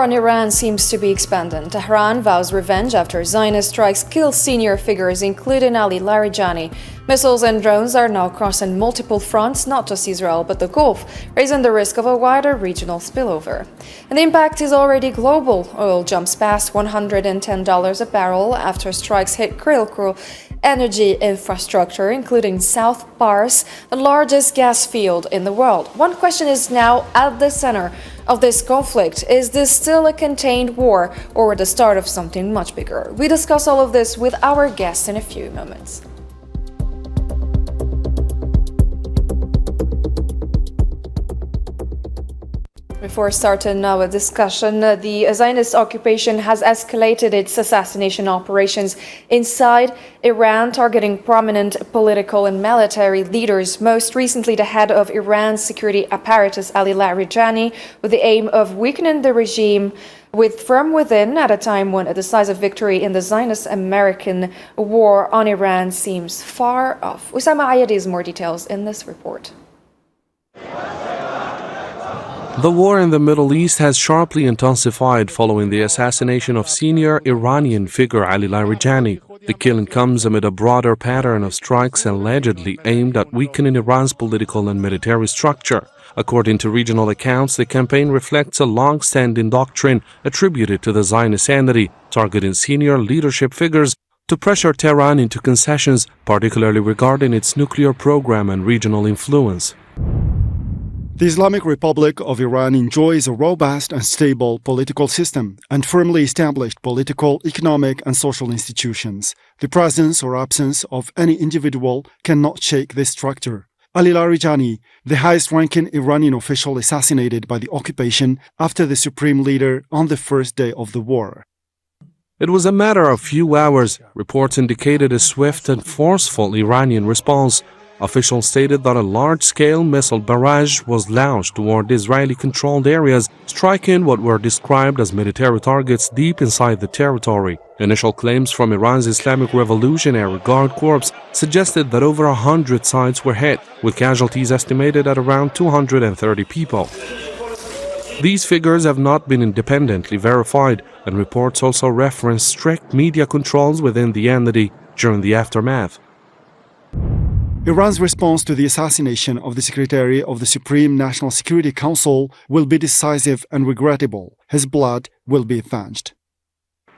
on Iran seems to be expanding. Tehran vows revenge after Zionist strikes kill senior figures, including Ali Larijani. Missiles and drones are now crossing multiple fronts, not just Israel but the Gulf, raising the risk of a wider regional spillover. And the impact is already global. Oil jumps past $110 a barrel after strikes hit critical energy infrastructure, including South Pars, the largest gas field in the world. One question is now at the center of this conflict. Is this still a contained war or the start of something much bigger? We discuss all of this with our guests in a few moments. Before starting our discussion, the Zionist occupation has escalated its assassination operations inside Iran, targeting prominent political and military leaders, most recently the head of Iran's security apparatus, Ali Larijani, with the aim of weakening the regime from within at a time when a decisive victory in the Zionist-American war on Iran seems far off. Usama Ayadi has more details in this report. The war in the Middle East has sharply intensified following the assassination of senior Iranian figure Ali Larijani. The killing comes amid a broader pattern of strikes allegedly aimed at weakening Iran's political and military structure. According to regional accounts, the campaign reflects a long-standing doctrine attributed to the Zionist entity, targeting senior leadership figures to pressure Tehran into concessions, particularly regarding its nuclear program and regional influence. The Islamic Republic of Iran enjoys a robust and stable political system and firmly established political, economic and social institutions. The presence or absence of any individual cannot shake this structure. Ali Larijani, the highest-ranking Iranian official assassinated by the occupation after the supreme leader on the first day of the war. It was a matter of few hours. Reports indicated a swift and forceful Iranian response. Officials stated that a large-scale missile barrage was launched toward Israeli-controlled areas, striking what were described as military targets deep inside the territory. Initial claims from Iran's Islamic Revolutionary Guard Corps suggested that over 100 sites were hit, with casualties estimated at around 230 people. These figures have not been independently verified, and reports also reference strict media controls within the entity during the aftermath. Iran's response to the assassination of the Secretary of the Supreme National Security Council will be decisive and regrettable. His blood will be avenged.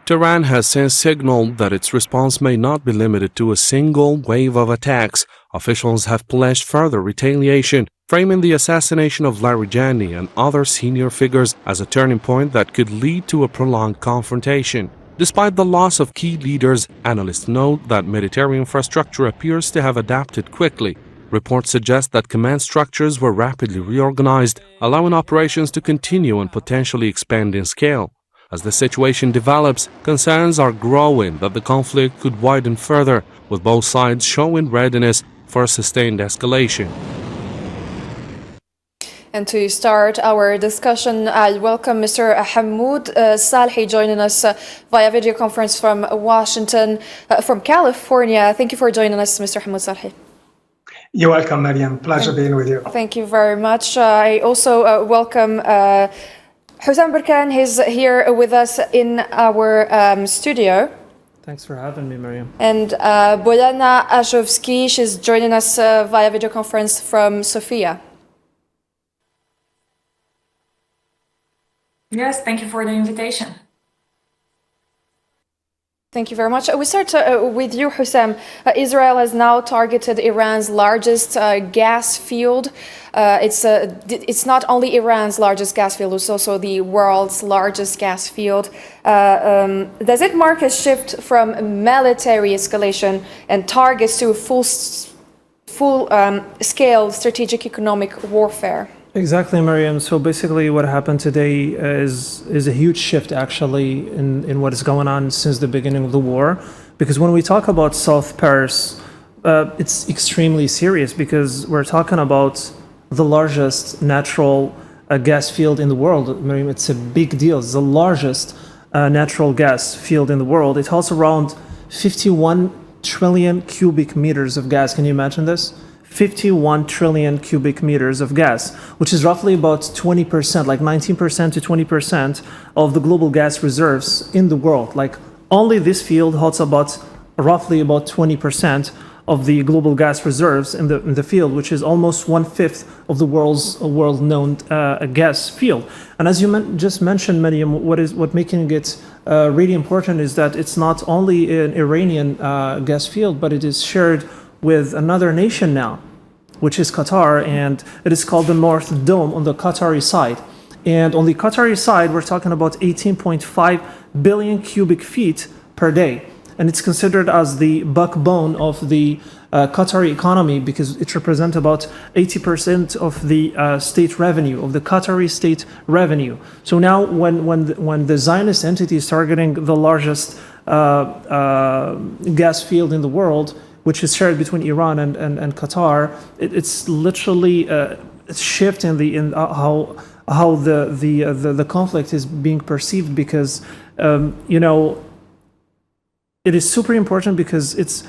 Tehran has since signaled that its response may not be limited to a single wave of attacks. Officials have pledged further retaliation, framing the assassination of Larijani and other senior figures as a turning point that could lead to a prolonged confrontation. Despite the loss of key leaders, analysts note that military infrastructure appears to have adapted quickly. Reports suggest that command structures were rapidly reorganized, allowing operations to continue and potentially expand in scale. As the situation develops, concerns are growing that the conflict could widen further, with both sides showing readiness for a sustained escalation. And to start our discussion, I welcome Mr. Hamoud Salhi joining us via video conference from Washington, from California. Thank you for joining us, Mr. Hamoud Salhi. You're welcome, Mariam. Pleasure being with you. Thank you very much. I also welcome Hussam Burkan. He's here with us in our studio. Thanks for having me, Mariam. And Boyana Ashovsky, she's joining us via video conference from Sofia. Yes, thank you for the invitation. Thank you very much. We start with you, Hussam. Israel has now targeted Iran's largest gas field. It's not only Iran's largest gas field, it's also the world's largest gas field. Does it mark a shift from military escalation and targets to full-scale strategic economic warfare? Exactly, Mariam. So basically what happened today is a huge shift actually in what is going on since the beginning of the war. Because when we talk about South Paris, it's extremely serious because we're talking about the largest natural gas field in the world. Mariam, it's a big deal. It's the largest natural gas field in the world. It holds around 51 trillion cubic meters of gas. Can you imagine this? 51 trillion cubic meters of gas, which is roughly about 20%, like 19% to 20% of the global gas reserves in the world. Like only this field holds roughly about 20% of the global gas reserves in the field, which is almost 1/5 of the world known gas field. And as you just mentioned, Mariam, what making it really important is that it's not only an Iranian gas field, but it is shared with another nation now, which is Qatar, and it is called the North Dome on the Qatari side. And on the Qatari side, we're talking about 18.5 billion cubic feet per day. And it's considered as the backbone of the Qatari economy because it represents about 80% of the state revenue, of the Qatari state revenue. So now when the Zionist entity is targeting the largest gas field in the world, which is shared between Iran and Qatar, it's literally a shift in how the conflict is being perceived because, it is super important because it's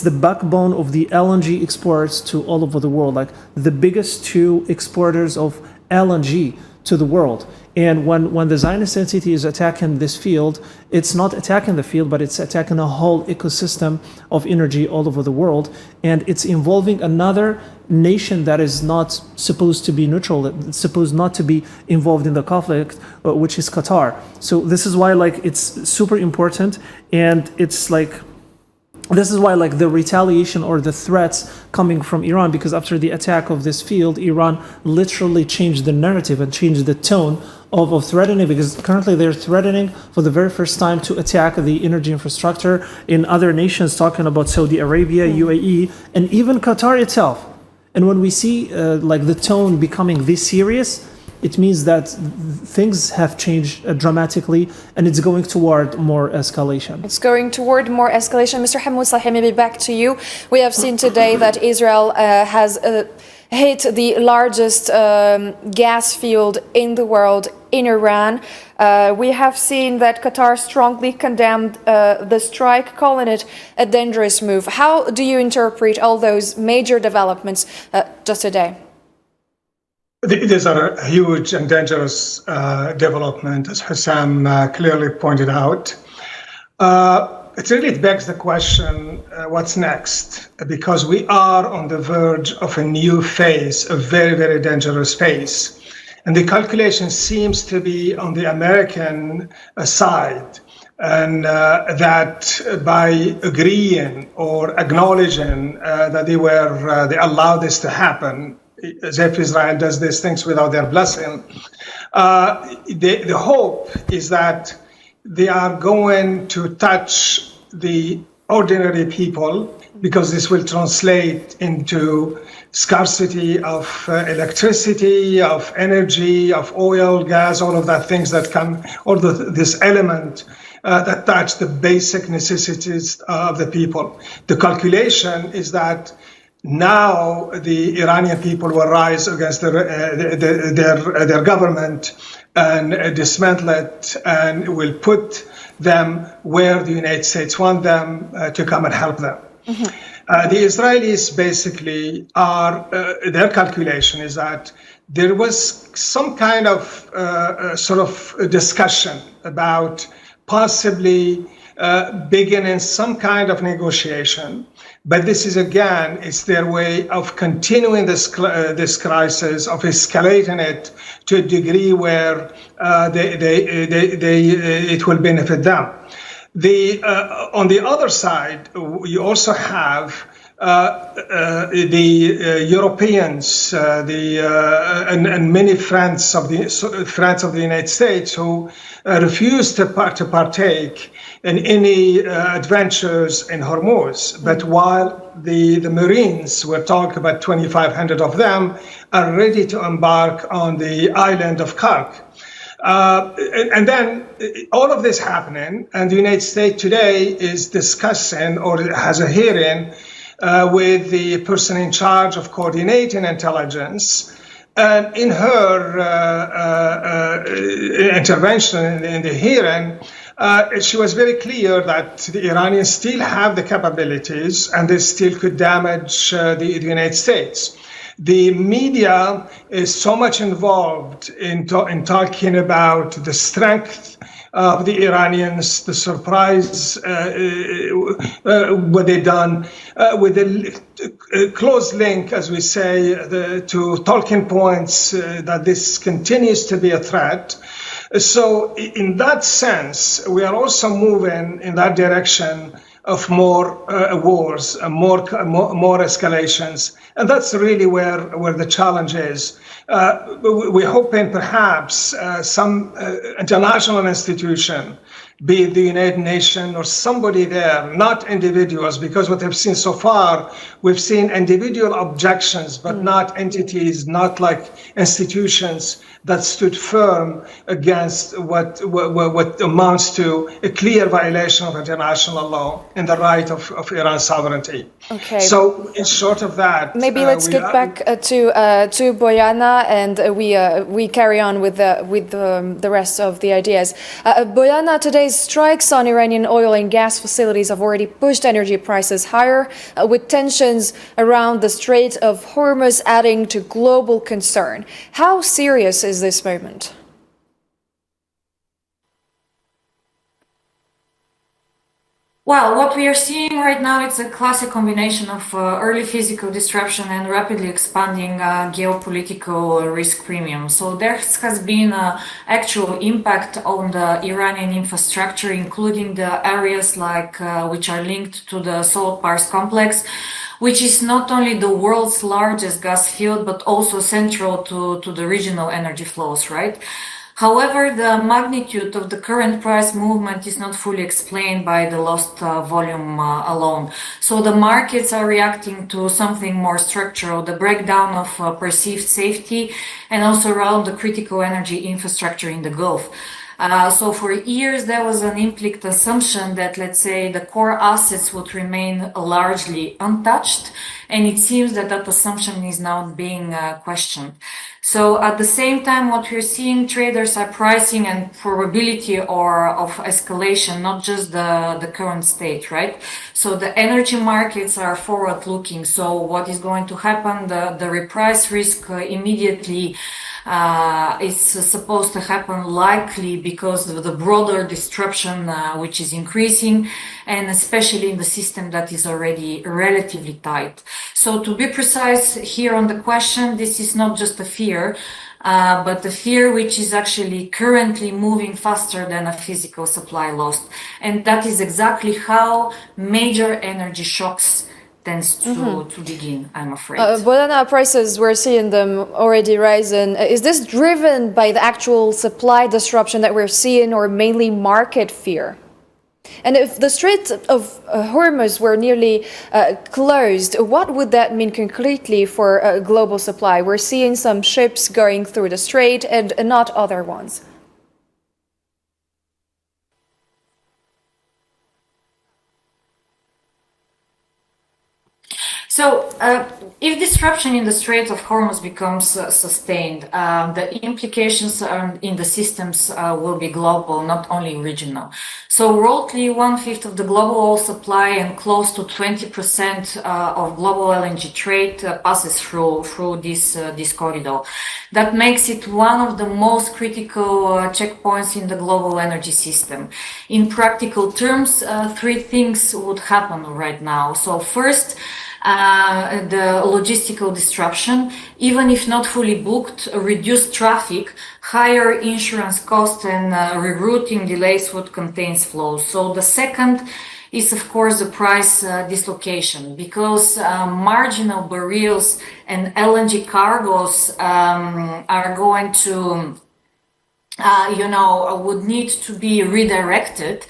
the backbone of the LNG exports to all over the world, like the biggest two exporters of LNG to the world. And when the Zionist entity is attacking this field, it's not attacking the field, but it's attacking a whole ecosystem of energy all over the world. And it's involving another nation that is not supposed to be neutral, it's supposed not to be involved in the conflict, which is Qatar. So this is why it's super important, and this is why the retaliation or the threats coming from Iran, because after the attack of this field, Iran literally changed the narrative and changed the tone of threatening, because currently they're threatening for the very first time to attack the energy infrastructure in other nations, talking about Saudi Arabia, UAE, and even Qatar itself. And when we see the tone becoming this serious, it means that things have changed dramatically and it's going toward more escalation. It's going toward more escalation. Mr. Hamoud Salhi, maybe back to you. We have seen today that Israel has hit the largest gas field in the world in Iran. We have seen that Qatar strongly condemned the strike, calling it a dangerous move. How do you interpret all those major developments just today? These are a huge and dangerous development, as Hussam clearly pointed out. It really begs the question, what's next? Because we are on the verge of a new phase, a very, very dangerous phase. And the calculation seems to be on the American side. And that by agreeing or acknowledging that they allowed this to happen, as if Israel does these things without their blessing, the hope is that they are going to touch the ordinary people, because this will translate into scarcity of electricity, of energy, of oil, gas, all of that things that come, or this element that touch the basic necessities of the people. The calculation is that now the Iranian people will rise against their government and dismantle it, and will put them where the United States want them to come and help them. Mm-hmm. The Israelis basically their calculation is that there was some kind of sort of discussion about possibly beginning some kind of negotiation. But this is, again, it's their way of continuing this crisis, of escalating it to a degree where it will benefit them. On the other side, you also have the Europeans, and many friends of the United States who refuse to partake in any adventures in Hormuz. But while the Marines, we're talking about 2,500 of them, are ready to embark on the island of Kark. And then all of this happening, and the United States today is discussing, or has a hearing with the person in charge of coordinating intelligence. And in her intervention in the hearing, She was very clear that the Iranians still have the capabilities and they still could damage the United States. The media is so much involved in talking about the strength of the Iranians, the surprise, what they done, with a close link, as we say, to talking points that this continues to be a threat. So in that sense, we are also moving in that direction of more wars, more escalations. And that's really where the challenge is. We're hoping perhaps some international institution, be it the United Nations or somebody there, not individuals, because what we've seen so far, we've seen individual objections, but not entities, not like institutions that stood firm against what amounts to a clear violation of international law and the right of Iran's sovereignty. Okay. So in short of that, maybe let's get back to Boyana, and we carry on with the rest of the ideas. Boyana, today's strikes on Iranian oil and gas facilities have already pushed energy prices higher, with tensions around the Strait of Hormuz adding to global concern. How serious is this moment? Well, what we are seeing right now, it's a classic combination of early physical disruption and rapidly expanding geopolitical risk premium. So there has been an actual impact on the Iranian infrastructure, including the areas like which are linked to the Salt Pars complex, which is not only the world's largest gas field, but also central to the regional energy flows, right? However, the magnitude of the current price movement is not fully explained by the lost volume alone. So the markets are reacting to something more structural, the breakdown of perceived safety, and also around the critical energy infrastructure in the Gulf. So for years, there was an implicit assumption that, let's say, the core assets would remain largely untouched. And it seems that that assumption is now being questioned. So at the same time, what we're seeing, traders are pricing and probability of escalation, not just the current state, right? So the energy markets are forward looking. So what is going to happen, the reprice risk immediately is supposed to happen likely because of the broader disruption which is increasing, and especially in the system that is already relatively tight. So to be precise here on the question, this is not just a fear, but the fear which is actually currently moving faster than a physical supply loss. And that is exactly how major energy shocks tends to begin, I'm afraid. Boyana, prices, we're seeing them already rising. Is this driven by the actual supply disruption that we're seeing, or mainly market fear? And if the Strait of Hormuz were nearly closed, what would that mean concretely for global supply? We're seeing some ships going through the strait and not other ones. So, if disruption in the Strait of Hormuz becomes sustained, the implications in the systems will be global, not only regional. So, roughly 1/5 of the global oil supply and close to 20% of global LNG trade passes through this corridor. That makes it one of the most critical checkpoints in the global energy system. In practical terms, three things would happen right now. So, first, the logistical disruption, even if not fully booked, reduced traffic, higher insurance costs, and rerouting delays would contain flows. So the second is, of course, the price dislocation, because marginal barrels and LNG cargoes are going to, would need to be redirected.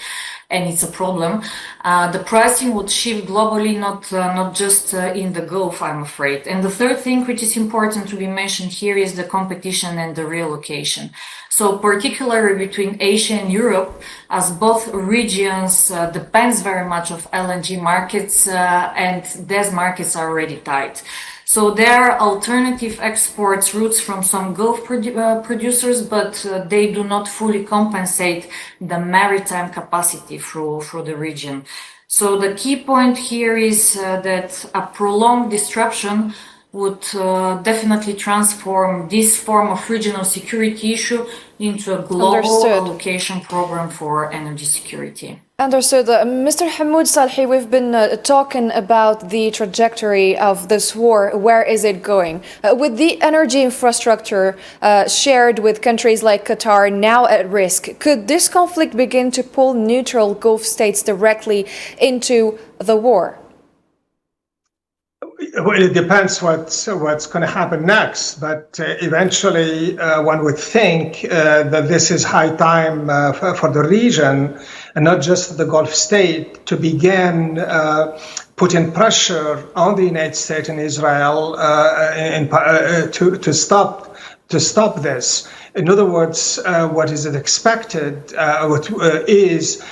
And it's a problem. The pricing would shift globally, not just in the Gulf, I'm afraid. And the third thing, which is important to be mentioned here, is the competition and the relocation. So particularly between Asia and Europe, as both regions depends very much of LNG markets, and these markets are already tight. So there are alternative exports routes from some Gulf producers, but they do not fully compensate the maritime capacity through the region. So the key point here is that a prolonged disruption would definitely transform this form of regional security issue into a global allocation program for energy security. Understood. Mr. Hamoud Salhi, we've been talking about the trajectory of this war. Where is it going? With the energy infrastructure shared with countries like Qatar now at risk, could this conflict begin to pull neutral Gulf states directly into the war? Well, it depends what's going to happen next, but eventually one would think that this is high time for the region, and not just the Gulf state, to begin putting pressure on the United States and Israel to stop this. In other words, what is expected is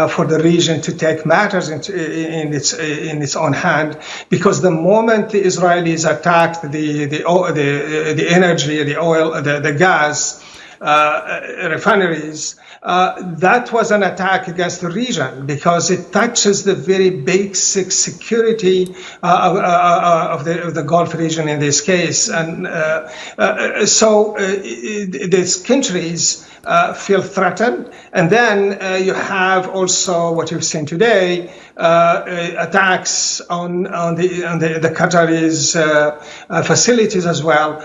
for the region to take matters in its own hand, because the moment the Israelis attacked the energy, the oil, the gas refineries, that was an attack against the region, because it touches the very basic security of the Gulf region in this case. And so these countries feel threatened. And then you have also what you've seen today, attacks on the Qataris facilities as well.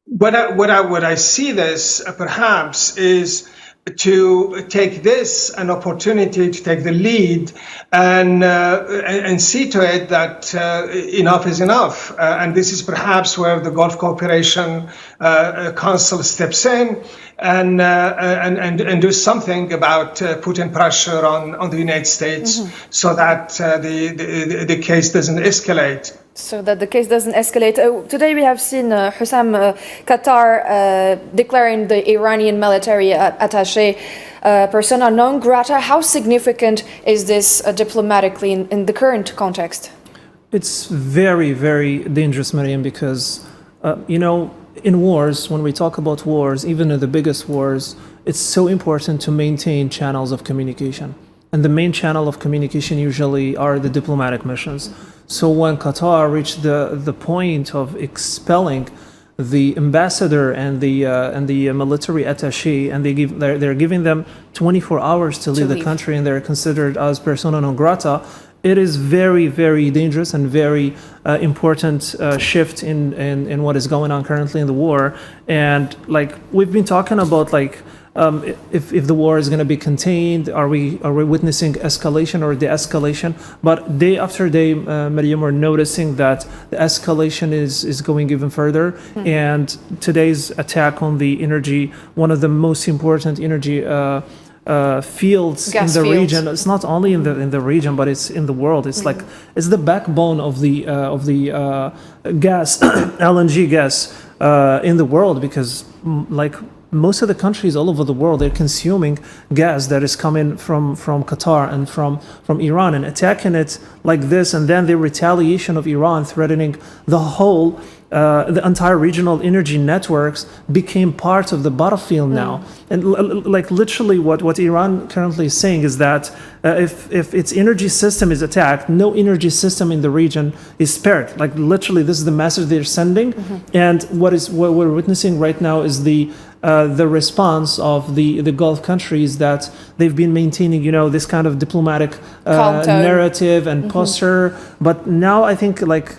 What I see this perhaps is to take this an opportunity to take the lead and see to it that enough is enough. And this is perhaps where the Gulf Cooperation Council steps in and do something about putting pressure on the United States so that the case doesn't escalate. So that the case doesn't escalate. Today we have seen Hussam, Qatar declaring the Iranian military attaché persona non grata. How significant is this diplomatically in the current context? It's very, very dangerous, Mariam, because, in wars, when we talk about wars, even in the biggest wars, it's so important to maintain channels of communication. And the main channel of communication usually are the diplomatic missions. So when Qatar reached the point of expelling the ambassador and the military attaché, and they're giving them 24 hours to leave the country, and they're considered as persona non grata, it is very, very dangerous and very important shift in what is going on currently in the war. And like we've been talking about, like if the war is going to be contained, are we witnessing escalation or de-escalation? But day after day, Mariam, we're noticing that the escalation is going even further. And today's attack on the energy, one of the most important energy fields in the region. It's not only in the region, but it's in the world. It's like it's the backbone of the gas, LNG gas in the world, because like most of the countries all over the world, they're consuming gas that is coming from Qatar and from Iran, and attacking it like this, and then the retaliation of Iran threatening the entire regional energy networks became part of the battlefield now. And like literally what Iran currently is saying is that if its energy system is attacked, no energy system in the region is spared. Like literally this is the message they're sending. And what we're witnessing right now is the response of the Gulf countries, that they've been maintaining, this kind of diplomatic narrative and posture. But now I think like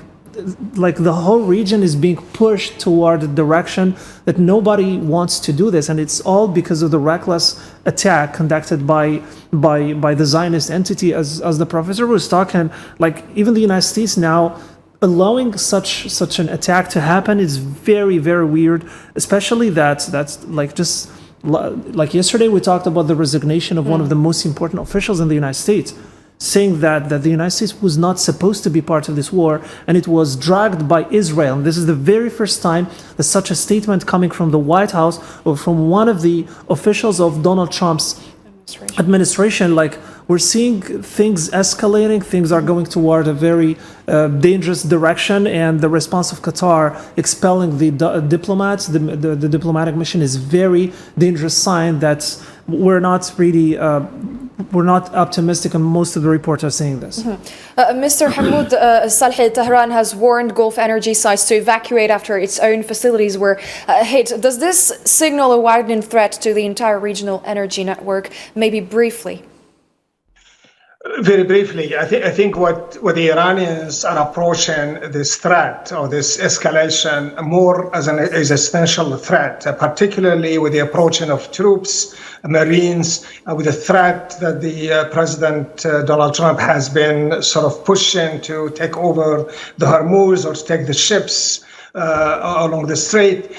the whole region is being pushed toward a direction that nobody wants to do this, and it's all because of the reckless attack conducted by the Zionist entity. As the professor was talking, like even the United States now allowing such an attack to happen is very, very weird, especially that's like just like yesterday we talked about the resignation of one of the most important officials in the United States, saying that the United States was not supposed to be part of this war, and it was dragged by Israel. And this is the very first time that such a statement coming from the White House or from one of the officials of Donald Trump's administration, like we're seeing things escalating. Things are going toward a very dangerous direction, and the response of Qatar expelling the diplomats, the diplomatic mission, is very dangerous sign that we're not really we're not optimistic, and most of the reports are saying this. Mr. Hamoud Salhi, Tehran has warned Gulf energy sites to evacuate after its own facilities were hit. Does this signal a widening threat to the entire regional energy network? Maybe briefly. Very briefly, I think what the Iranians are approaching this threat or this escalation more as an existential threat, particularly with the approaching of troops, Marines, with the threat that the President Donald Trump has been sort of pushing to take over the Hormuz or to take the ships along the strait.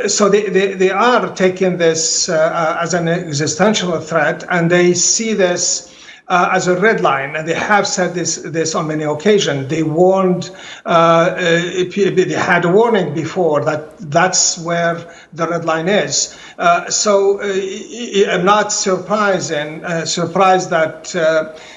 So they are taking this as an existential threat, and they see this as a red line, and they have said this on many occasions. They warned, they had a warning before that that's where the red line is. So I'm not surprised that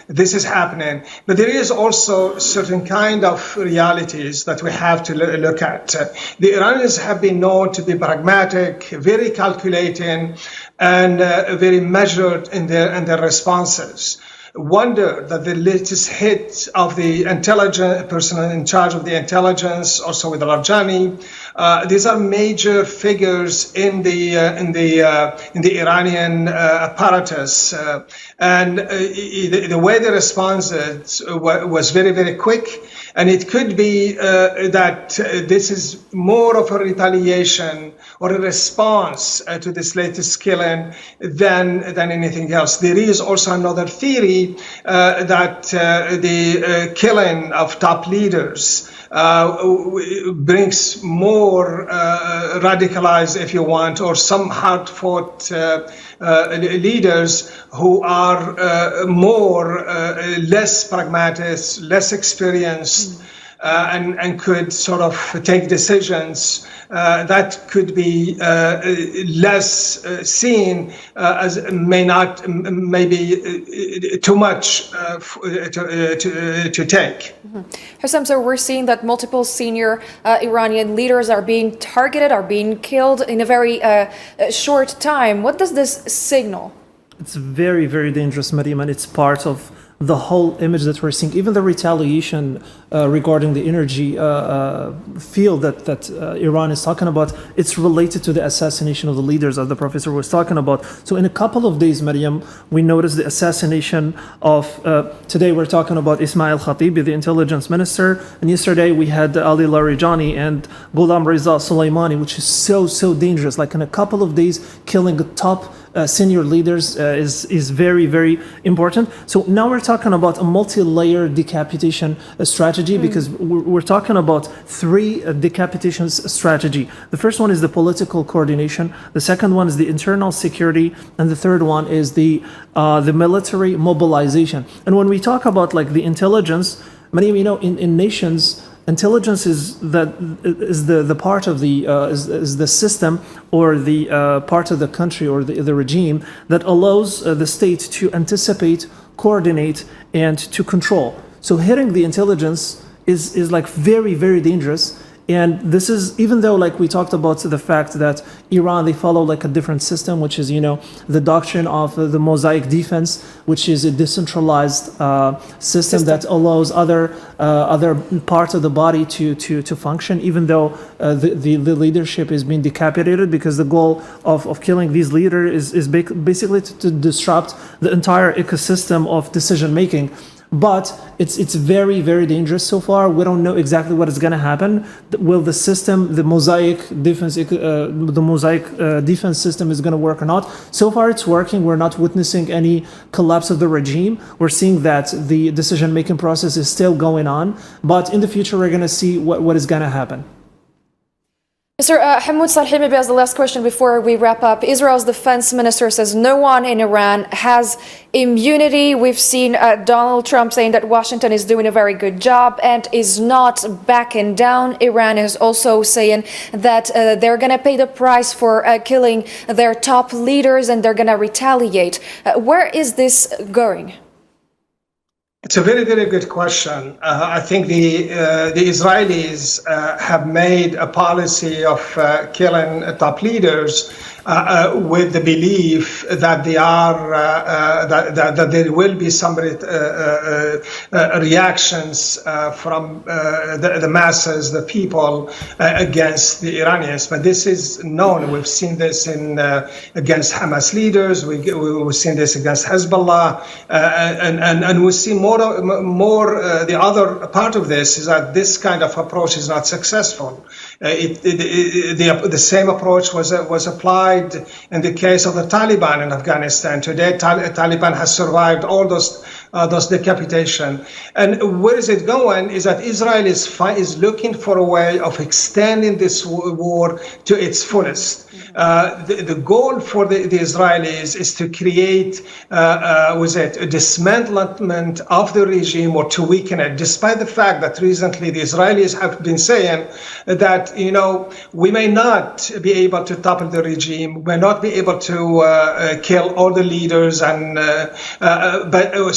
this is happening. But there is also certain kind of realities that we have to look at. The Iranians have been known to be pragmatic, very calculating, and very measured in their responses. Wonder that the latest hit of the intelligence person in charge of the intelligence, also with Rajani, these are major figures in the Iranian apparatus, and the way they responded was very, very quick. And it could be that this is more of a retaliation or a response to this latest killing than anything else. There is also another theory that the killing of top leaders brings more radicalized, if you want, or some hard-fought leaders who are less pragmatic, less experienced, and could sort of take decisions that could be less seen as maybe too much to take. Hussam, so we're seeing that multiple senior Iranian leaders are being targeted, are being killed in a very short time. What does this signal? It's very, very dangerous, Mariam, and it's part of the whole image that we're seeing. Even the retaliation regarding the energy field that Iran is talking about, it's related to the assassination of the leaders, as the professor was talking about. So in a couple of days, Mariam, we noticed the assassination of, today we're talking about Ismail Khatibi, the intelligence minister, and yesterday we had Ali Larijani and Ghulam Reza Soleimani, which is so dangerous. Like in a couple of days, killing the top senior leaders is very, very important. So now we're talking about a multi-layer decapitation strategy, because we're talking about three decapitation strategy. The first one is the political coordination. The second one is the internal security, and the third one is the military mobilization. And when we talk about like the intelligence, many of you know in nations, intelligence is the part of the is the system or the part of the country or the regime that allows the state to anticipate, coordinate, and to control. So hitting the intelligence is like very, very dangerous. And this is, even though like we talked about the fact that Iran, they follow like a different system, which is, you know, the doctrine of the mosaic defense, which is a decentralized system that allows other parts of the body to function, even though the leadership is being decapitated, because the goal of killing these leaders is basically to disrupt the entire ecosystem of decision making. But it's very, very dangerous so far. We don't know exactly what is going to happen. Will the system, the mosaic defense system is going to work or not? So far it's working. We're not witnessing any collapse of the regime. We're seeing that the decision-making process is still going on. But in the future, we're going to see what is going to happen. Mr. Hamoud Salhi, maybe as the last question before we wrap up, Israel's defense minister says no one in Iran has immunity. We've seen Donald Trump saying that Washington is doing a very good job and is not backing down. Iran is also saying that they're going to pay the price for killing their top leaders and they're going to retaliate. Where is this going? It's a very, very good question. I think the Israelis have made a policy of killing top leaders with the belief that they are that there will be some reactions from the masses, the people against the Iranians. But this is known. We've seen this against Hamas leaders. We've seen this against Hezbollah, and we see more. The other part of this is that this kind of approach is not successful. The same approach was applied in the case of the Taliban in Afghanistan. Today, Taliban has survived all those decapitation. And where is it going is that Israel is looking for a way of extending this war to its fullest. The goal for the Israelis is to create a dismantlement of the regime or to weaken it, despite the fact that recently the Israelis have been saying that, we may not be able to topple the regime, we may not be able to kill all the leaders,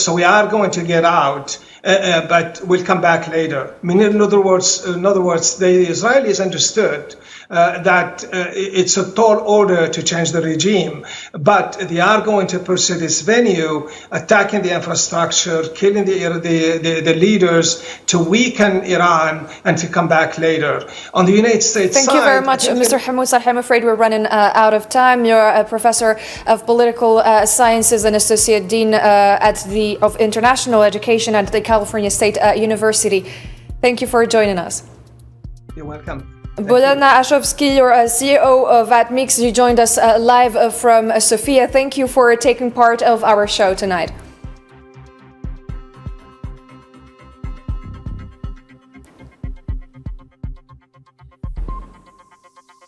so we are going to get out. But we'll come back later. I mean, in other words, the Israelis understood that it's a tall order to change the regime, but they are going to pursue this venue, attacking the infrastructure, killing the leaders to weaken Iran and to come back later. On the United States Thank you very much, Mr. Hamoud Saleh. I'm afraid we're running out of time. You're a professor of political sciences and associate dean of international education at the California State University. Thank you for joining us. You're welcome. Boldana Ashovsky, you're CEO of AtMix. You joined us live from Sofia. Thank you for taking part of our show tonight.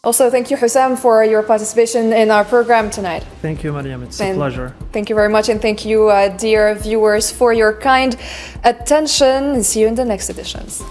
Also, thank you, Hussam, for your participation in our program tonight. Thank you, Mariam. It's a pleasure. Thank you very much. And thank you, dear viewers, for your kind attention. And see you in the next editions.